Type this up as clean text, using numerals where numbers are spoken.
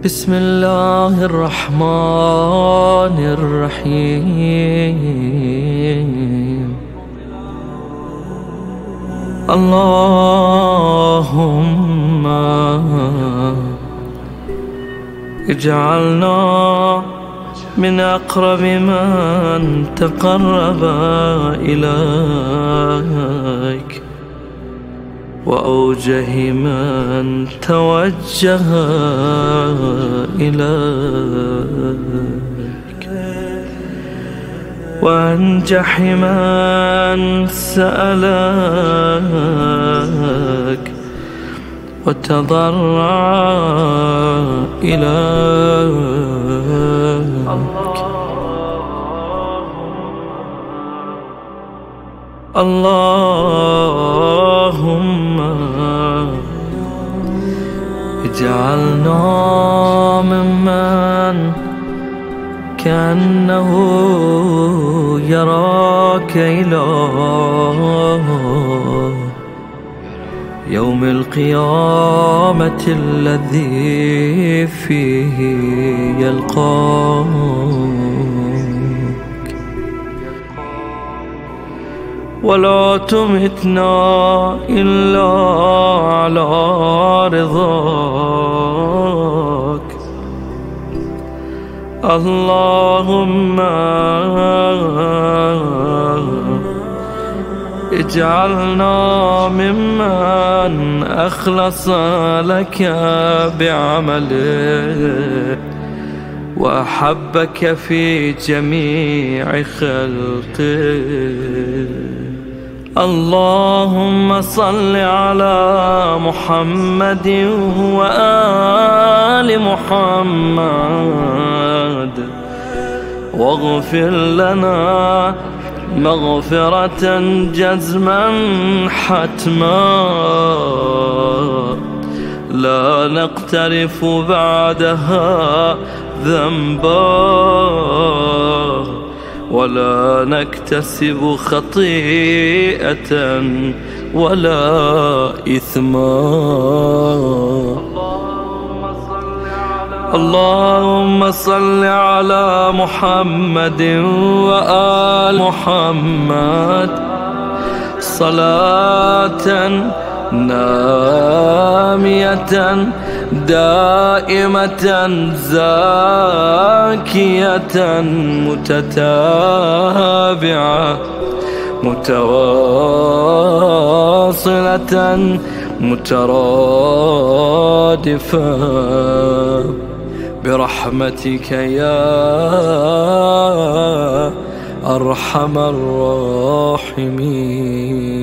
بسم الله الرحمن الرحيم. اللهم اجعلنا من أقرب من تقرب إليك وأوجه من توجه إليك وأنجح من سألك وتضرع إليك. اللهم اجعلنا ممن كأنه يراك إلى يوم القيامة الذي فيه يلقاك، ولا تمتنا إلا على رضاك. اللهم اجعلنا ممن أخلص لك بعمله وأحبك في جميع خلقه. اللهم صل على محمد وآل محمد واغفر لنا مغفرة جزما حتما لا نقترف بعدها ذنبا ولا نكتسب خطيئة ولا إثما. اللهم صل على محمد وآل محمد صلاة نامية دائمة زاكية متتابعة متواصلة مترادفة برحمتك يا أرحم الراحمين.